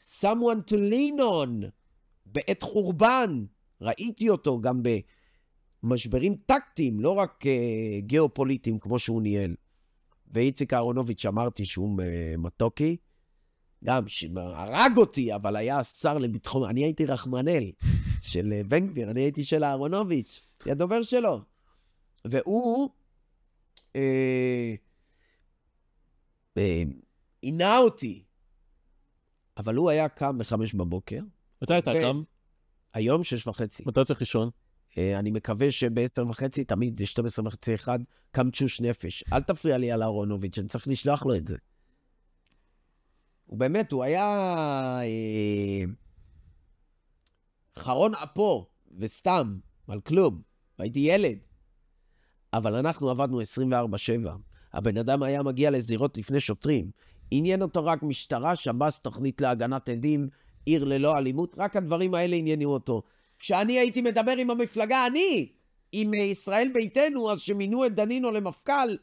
someone to lean on, בעת חורבן. ראיתי אותו גם במשברים טקטיים, לא רק גיאופוליטיים כמו שהוא ניהל. ואיציק אהרונוביץ' אמרתי שהוא מתוקי, גם הרג אותי, אבל היה שר לביטחון, אני הייתי רחמנל של בן גביר, אני הייתי של אהרונוביץ', היא הדובר שלו. והוא עינה אותי, אבל הוא היה קם ב-5 בבוקר. מתי אתה קם? היום 6:30. מתי צריך לישון? אני מקווה שב-10:30, תמיד 12:30 אחד, קם תשוש נפש. אל תפריע לי על אהרונוביץ', אני צריך לשלוח לו את זה. ובאמת, הוא היה חרון אפו, וסתם, על כלום. הייתי ילד. אבל אנחנו עבדנו 24/7. הבן אדם היה מגיע לזירות לפני שוטרים. עניין אותו רק משטרה, שב"ס, תוכנית להגנת עדים, עיר ללא אלימות, רק הדברים האלה עניינו אותו. כשאני הייתי מדבר עם המפלגה, עם ישראל ביתנו, אז שמינו את דנינו למפכ"ל,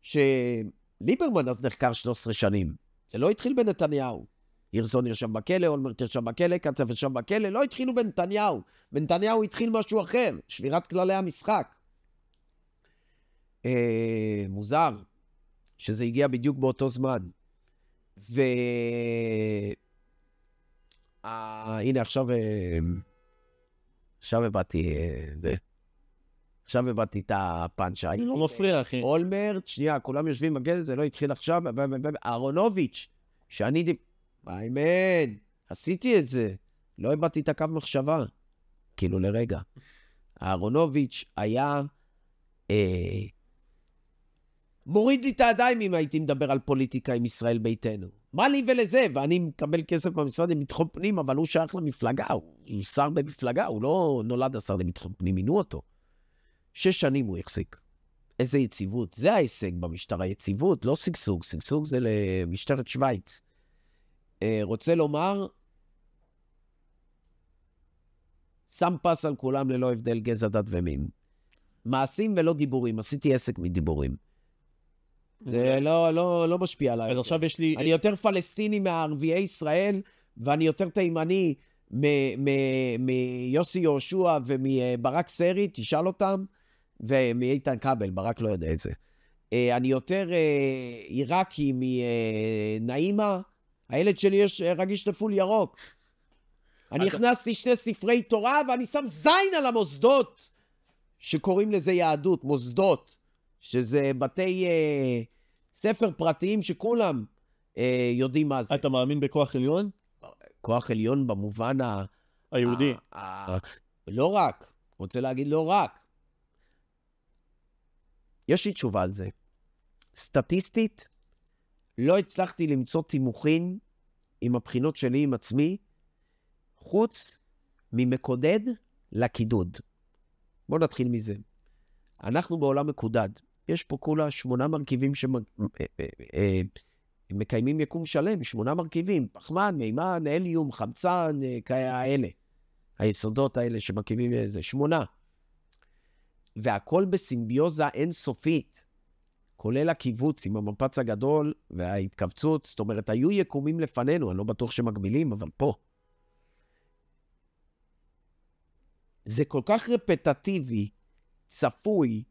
שליברמן אז נחקר 13 שנים. זה לא התחיל בנתניהו. הירסון ישב בכלא, אולמרט ישב בכלא, קצב ישב בכלא, לא התחילו בנתניהו. בנתניהו התחיל משהו אחר, שבירת כללי המשחק. מוזר, שזה הגיע בדיוק באותו זמן. הנה, עכשיו הבאתי עכשיו הבאתי את הפאנצ'ה. אני לא מפריע, אחי. אולמרט, שנייה, כולם יושבים בגלל, זה לא התחיל עכשיו, אהרונוביץ', שאני אמן, עשיתי את זה. לא הבאתי את הקו מחשבה. כאילו לרגע. אהרונוביץ' היה מוריד לי את הידיים אם הייתי מדבר על פוליטיקה עם ישראל ביתנו. מה לי ולזה? ואני מקבל כסף במשרד לביטחון פנים, אבל הוא שייך למפלגה, הוא שר במפלגה, הוא לא נולד השר לביטחון פנים, מינו אותו. 6 שנים הוא החזיק. איזה יציבות. זה ההישג במשטרה, יציבות, לא סגסוג. סגסוג זה למשטרת שוויץ. רוצה לומר, שם פס על כולם ללא הבדל גזע, דת ומין. מעשים ולא דיבורים, עשיתי עסק מדיבורים. זה לא משפיע עליי. אז עכשיו יש לי... אני יותר פלסטיני מערביי ישראל, ואני יותר תימני מיוסי יהושע ומברק סרי, תשאל אותם, ומאיתן כבל, ברק לא יודע את זה. אני יותר עיראקי מנעימה, הילד שלי יש רגיש לפול ירוק. אני הכנסתי 2 ספרי תורה, ואני שם זין על המוסדות, שקוראים לזה יהדות, מוסדות, שזה בתי ספר פרטיים שכולם יודעים מה זה. אתה מאמין בכוח עליון? כוח עליון במובן היהודי. לא רק, רוצה להגיד לא רק. יש לי תשובה על זה. סטטיסטית, לא הצלחתי למצוא תימוכין עם הבחינות שלי עם עצמי, חוץ ממקודד לקידוד. בואו נתחיל מזה. אנחנו בעולם מקודד. יש פה כולה 8 מרכיבים שמקיימים יקום שלם, 8 מרכיבים, פחמן, מימן, הליום, חמצן, כאלה. היסודות האלה שמרכיבים איזה 8. והכל בסימביוזה אינסופית, כולל הקיבוץ עם המפץ הגדול וההתכווצות, זאת אומרת, היו יקומים לפנינו, אני לא בטוח שמקבילים, אבל פה. זה כל כך רפטטיבי, צפוי,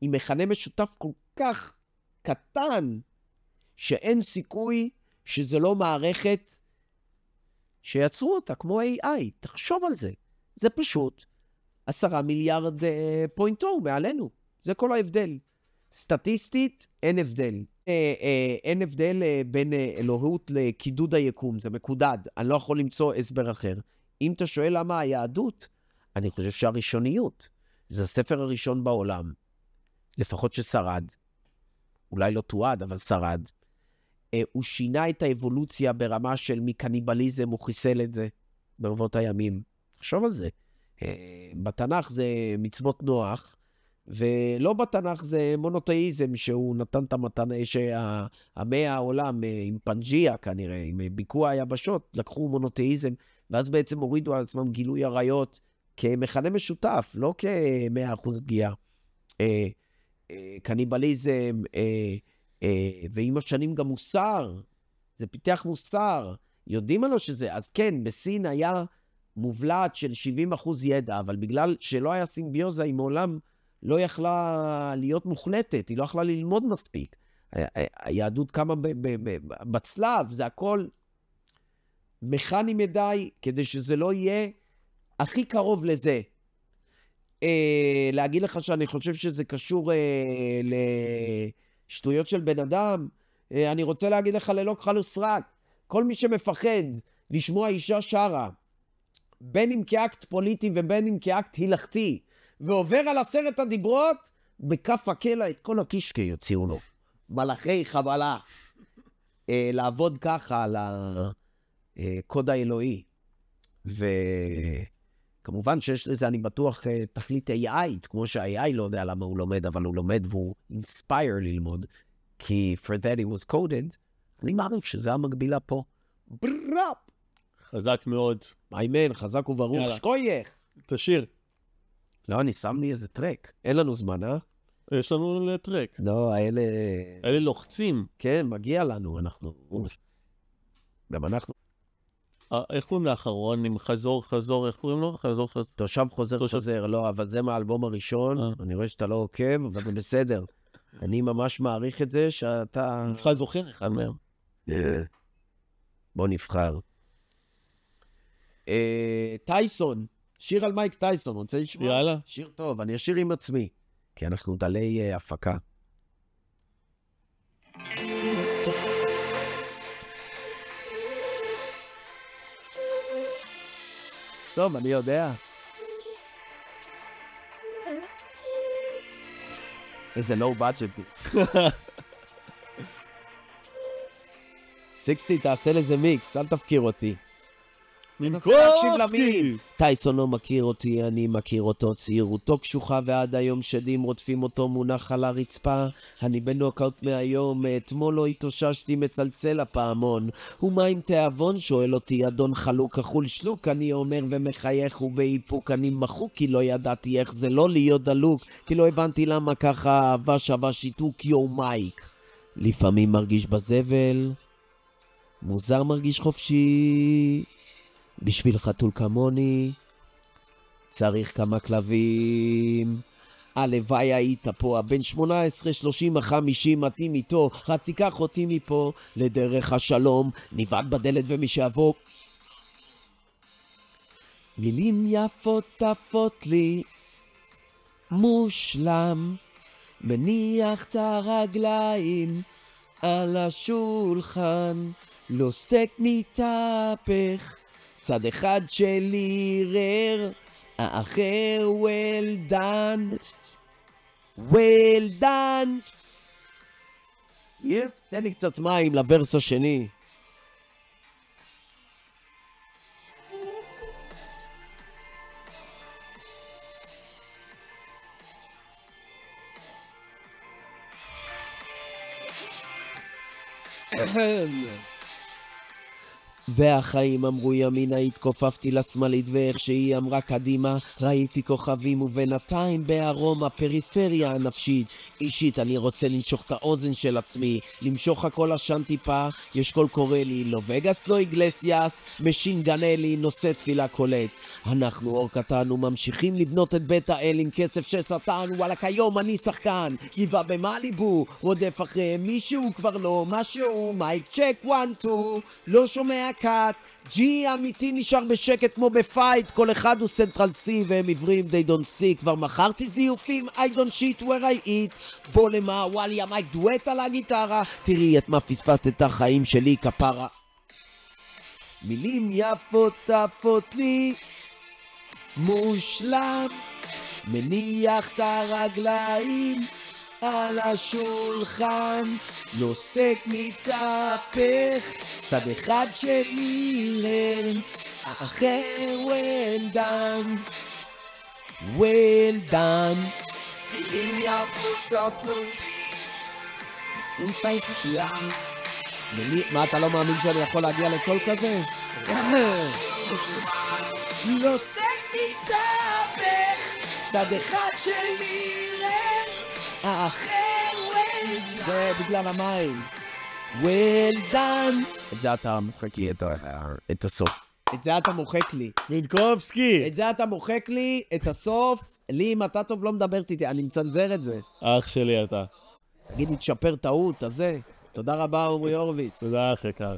עם מכנה משותף כל כך קטן, שאין סיכוי שזה לא מערכת שיצרו אותה, כמו AI. תחשוב על זה. זה פשוט 10 מיליארד פוינטור מעלינו. זה כל ההבדל. סטטיסטית, אין הבדל. אין הבדל בין אלוהות לקידוד היקום. זה מקודד. אני לא יכול למצוא הסבר אחר. אם אתה שואל למה היהדות, אני חושב שהראשוניות. זה הספר הראשון בעולם. לפחות ששרד. אולי לא תועד, אבל שרד. הוא שינה את האבולוציה ברמה של מקניבליזם, הוא חיסל את זה ברבות הימים. תחשוב על זה. בתנ"ך זה מצוות נוח, ולא בתנ"ך זה מונותאיזם, שהוא נתן את המתנה, שעמי העולם עם פנג'יה כנראה, עם ביקוע היבשות, לקחו מונותאיזם, ואז בעצם הורידו על עצמם גילוי עריות כמכנה משותף, לא כ100% פגיעה. קניבליזם, ועם השנים גם מוסר, זה פיתח מוסר, יודעים עלו שזה, אז כן, בסין היה מובלעת של 70% ידע, אבל בגלל שלא היה סימביוזה עם העולם, לא יכלה להיות מוחלטת, היא לא יכלה ללמוד מספיק. היהדות קמה בצלב, זה הכל מכני מדי, כדי שזה לא יהיה הכי קרוב לזה. להגיד לך שאני חושב שזה קשור לשטויות של בן אדם, אני רוצה להגיד לך ללא כחל וסרק, כל מי שמפחד לשמוע אישה שרה, בין אם כאקט פוליטי ובין אם כאקט הילכתי, ועובר על 10 הדיברות, בכף הקלע את כל הקישקה יוציאו לו. מלאכי חבלה. לעבוד ככה על הקוד האלוהי. וכמובן שיש לזה, אני בטוח, תכלית AI, כמו שה-AI לא יודע למה הוא לומד, אבל הוא לומד והוא inspire ללמוד, כי for that it was coded, אני מעריך שזה המקבילה פה. בראפ! חזק מאוד. אמן, חזק וברוך. שכוייך. תשאיר. לא, אני שם לי איזה טרק. אין לנו זמן, יש לנו טרק. לא, האלה... אלה לוחצים. כן, מגיע לנו, אנחנו... גם אנחנו... איך קוראים לאחרון? עם חזור, איך קוראים לו? חזור. תושב חוזר, לא, אבל זה מהאלבום הראשון. אני רואה שאתה לא עוקב, אבל זה בסדר. אני ממש מעריך את זה שאתה... בכלל זוכר אחד מהם. בוא נבחר. טייסון, שיר על מייק טייסון, רוצה לשמוע? יאללה. שיר טוב, אני אשיר עם עצמי, כי אנחנו דלי הפקה. טוב, אני יודע. איזה לואו בדג'ט. 60, תעשה לזה מיקס, אל תפקיר אותי. מינקובסקי! טייסון לא מכיר אותי, אני מכיר אותו. צעירותו קשוחה ועד היום שדים רודפים אותו מונח על הרצפה. אני בנוקאוט מהיום, אתמול לא התאוששתי מצלצל הפעמון. ומה עם תיאבון? שואל אותי אדון חלוק אכול שלוק. אני אומר ומחייך ובאיפוק אני מחוק, כי לא ידעתי איך זה לא להיות דלוק, כי לא הבנתי למה ככה אהבה שווה שיתוק. יו מייק, לפעמים מרגיש בזבל, מוזר מרגיש חופשי. בשביל חתול כמוני צריך כמה כלבים. הלוואי היית פה, הבן 18, 30, 50 מתאים איתו. רק תיקח אותי מפה לדרך השלום, נבעט בדלת ומי שיבוא. מילים יפות תפות לי מושלם, מניח את הרגליים על השולחן, לא סטייק מתהפך, צד אחד שלי רר, האחר well done, well done. תן לי קצת מים לוורס השני. והחיים אמרו ימינה, התכופפתי לשמאלית, ואיך שהיא אמרה קדימה ראיתי כוכבים, ובינתיים בערום הפריפריה הנפשית אישית. אני רוצה לנשוך את האוזן של עצמי, למשוך הכל עשן טיפה, יש קול קורא לי, לא וגאס לא איגלסיאס, משין גנלי נושא תפילה קולט. אנחנו אור קטן וממשיכים לבנות את בית האל עם כסף שסטן. וואלה כיום אני שחקן גבעה במליבו, רודף אחרי מישהו כבר לא משהו. מייק צ'ק 1 2, לא שומע קאט, ג'י אמיתי נשאר בשקט כמו בפייט, כל אחד הוא סנטרל סי והם עיוורים they don't see. כבר מכרתי זיופים, I don't shit where I eat. בוא למה וואלי המייק דואט על הגיטרה, תראי את מה פספסת החיים שלי כפרה. מילים יפות תפות לי מושלם, מניח את הרגליים על השולחן, לא סטייק מתהפך, צד אחד שלי רר, האחר well done, well done. מילים יפות תפות מושלם. מה, אתה לא מאמין שאני יכול להגיע לקול כזה? לא סטייק מתהפך, צד אחד שלי רר, האחר well done. זה בגלל המים. well done. את זה אתה מוחק לי את הסוף. את זה אתה מוחק לי. מינקובסקי! את זה אתה מוחק לי את הסוף. לי אם אתה טוב לא מדברת איתי, אני מצנזר את זה. אח שלי אתה. תגיד לי, תשפר טעות, אז זה. תודה רבה, אורי הורוביץ. תודה אחי קר.